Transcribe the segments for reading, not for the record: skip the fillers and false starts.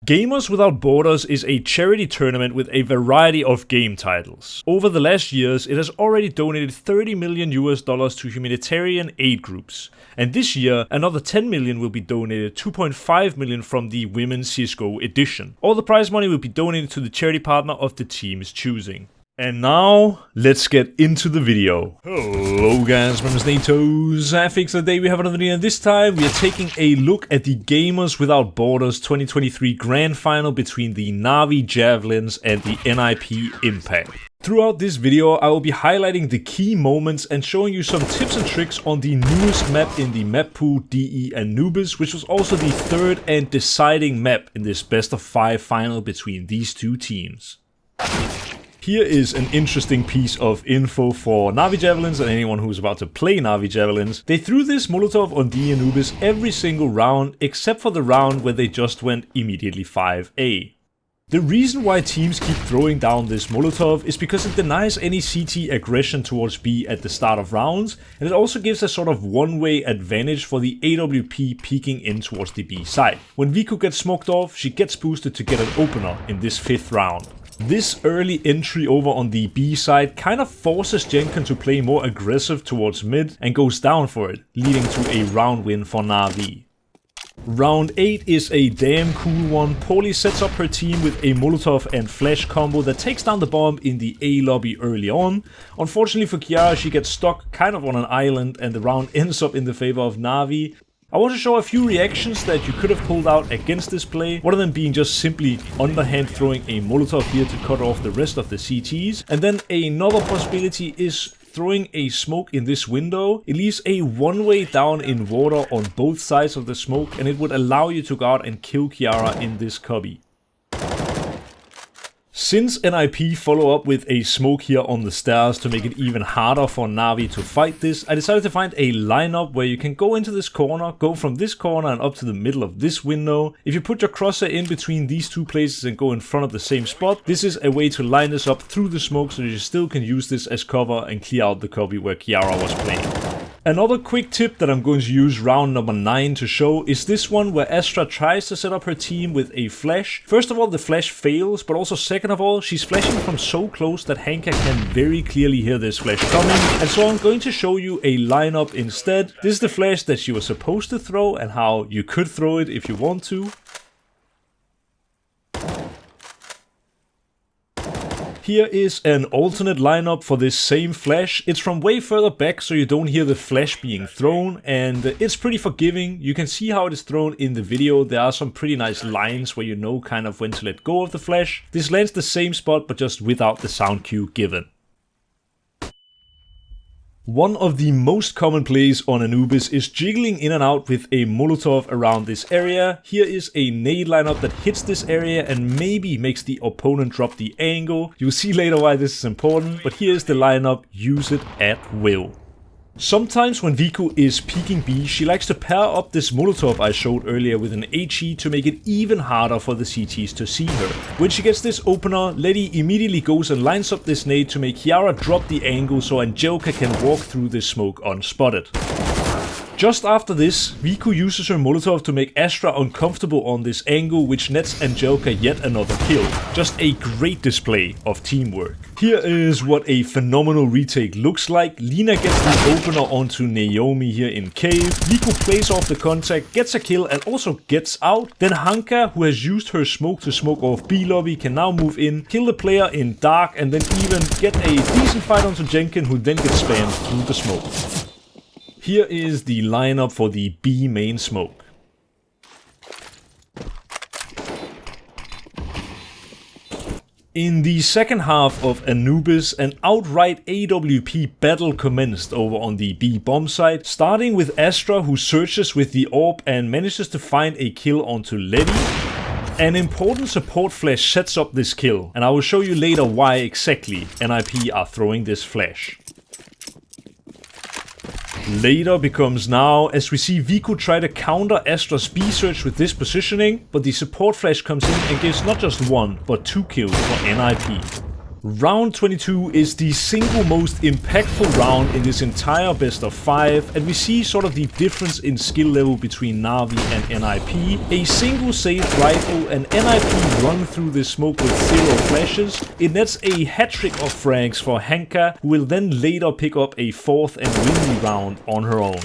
Gamers Without Borders is a charity tournament with a variety of game titles. Over the last years, it has already donated $30 million to humanitarian aid groups. And this year, another $10 million will be donated, $2.5 million from the Women's CSGO edition. All the prize money will be donated to the charity partner of the team's choosing. And now, let's get into the video. Hello guys, my name is NaToSaphiX, and today we have another video, and this time we are taking a look at the Gamers Without Borders 2023 Grand Final between the Na'Vi Javelins and the NIP Impact. Throughout this video, I will be highlighting the key moments and showing you some tips and tricks on the newest map in the map pool DE Anubis, which was also the third and deciding map in this best of 5 final between these two teams. Here is an interesting piece of info for Na'Vi Javelins and anyone who's about to play Na'Vi Javelins. They threw this Molotov on DE Anubis every single round except for the round where they just went immediately 5A. The reason why teams keep throwing down this Molotov is because it denies any CT aggression towards B at the start of rounds, and it also gives a sort of one-way advantage for the AWP peeking in towards the B side. When Viku gets smoked off, she gets boosted to get an opener in this 5th round. This early entry over on the B side kind of forces Jenkin to play more aggressive towards mid and goes down for it, leading to a round win for Na'Vi. Round 8 is a damn cool one. Paulie sets up her team with a Molotov and Flash combo that takes down the bomb in the A lobby early on. Unfortunately for Kiara, she gets stuck kind of on an island and the round ends up in the favor of Na'Vi. I want to show a few reactions that you could have pulled out against this play, one of them being just simply underhand throwing a Molotov here to cut off the rest of the CTs, and then another possibility is throwing a smoke in this window. It leaves a one-way down in water on both sides of the smoke, and it would allow you to go out and kill Kiara in this cubby. Since NIP follow up with a smoke here on the stairs to make it even harder for Na'Vi to fight this, I decided to find a lineup where you can go into this corner, go from this corner and up to the middle of this window. If you put your crosshair in between these two places and go in front of the same spot, this is a way to line this up through the smoke so that you still can use this as cover and clear out the copy where Kiara was playing. Another quick tip that I'm going to use round number 9 to show is this one where Astra tries to set up her team with a flash. First of all, the flash fails, but also second of all, she's flashing from so close that Hanka can very clearly hear this flash coming. And so I'm going to show you a lineup instead. This is the flash that she was supposed to throw and how you could throw it if you want to. Here is an alternate lineup for this same flash. It's from way further back so you don't hear the flash being thrown, and it's pretty forgiving. You can see how it is thrown in the video. There are some pretty nice lines where you know kind of when to let go of the flash. This lands the same spot but just without the sound cue given. One of the most common plays on Anubis is jiggling in and out with a Molotov around this area. Here is a nade lineup that hits this area and maybe makes the opponent drop the angle. You'll see later why this is important, but here is the lineup, use it at will. Sometimes when Viku is peeking B, she likes to pair up this Molotov I showed earlier with an HE to make it even harder for the CTs to see her. When she gets this opener, Letty immediately goes and lines up this nade to make Kiara drop the angle so Angelka can walk through this smoke unspotted. Just after this, Viku uses her Molotov to make Astra uncomfortable on this angle, which nets Angelka yet another kill. Just a great display of teamwork. Here is what a phenomenal retake looks like. Lina gets the opener onto Naomi here in cave. Viku plays off the contact, gets a kill and also gets out. Then Hanka, who has used her smoke to smoke off B lobby, can now move in, kill the player in dark and then even get a decent fight onto Jenkin, who then gets spammed through the smoke. Here is the lineup for the B main smoke. In the second half of Anubis, an outright AWP battle commenced over on the B bomb site, starting with Astra, who searches with the orb and manages to find a kill onto Letty. An important support flash sets up this kill, and I will show you later why exactly NIP are throwing this flash. Later becomes now, as we see Viku try to counter Astra's B search with this positioning, but the support flash comes in and gives not just 1, but 2 kills for NIP. Round 22 is the single most impactful round in this entire best of 5, and we see sort of the difference in skill level between Na'Vi and NIP. A single saved rifle and NIP run through the smoke with 0 flashes. It nets a hat-trick of frags for Hanka, who will then later pick up a 4th and win the round on her own.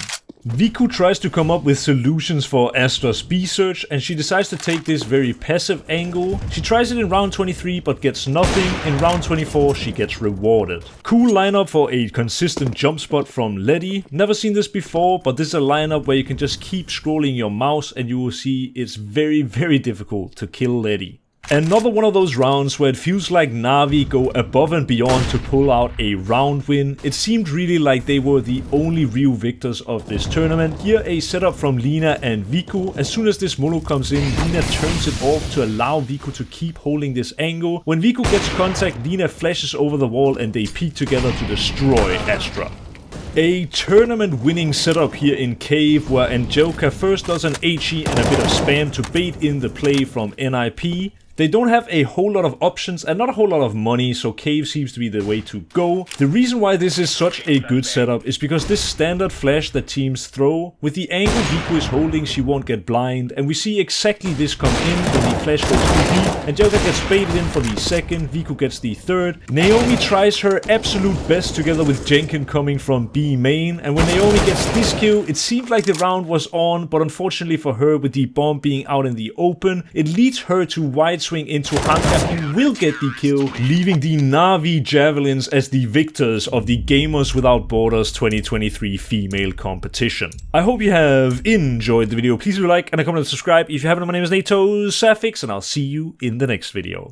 Viku tries to come up with solutions for Astra's B search, and she decides to take this very passive angle. She tries it in round 23 but gets nothing. In round 24 she gets rewarded. Cool lineup for a consistent jump spot from Letty. Never seen this before, but this is a lineup where you can just keep scrolling your mouse and you will see it's very difficult to kill Letty. Another one of those rounds where it feels like Na'Vi go above and beyond to pull out a round win. It seemed really like they were the only real victors of this tournament. Here a setup from Lina and Viku. As soon as this mono comes in, Lina turns it off to allow Viku to keep holding this angle. When Viku gets contact, Lina flashes over the wall and they peek together to destroy Astra. A tournament winning setup here in Cave, where Angelka first does an HE and a bit of spam to bait in the play from NIP. They don't have a whole lot of options and not a whole lot of money, so Cave seems to be the way to go. The reason why this is such a good setup is because this standard flash that teams throw, with the angle Viku is holding, she won't get blind, and we see exactly this come in when the flash goes to B. Angelka gets baited in for the second, Viku gets the third. Naomi tries her absolute best together with Jenkin coming from B main, and when Naomi gets this kill, it seemed like the round was on, but unfortunately for her, with the bomb being out in the open, it leads her to wide swing into Hanka, who will get the kill, leaving the Na'Vi Javelins as the victors of the Gamers Without Borders 2023 female competition. I hope you have enjoyed the video. Please leave a like and a comment and subscribe if you haven't. My name is NaToSaphiX, and I'll see you in the next video.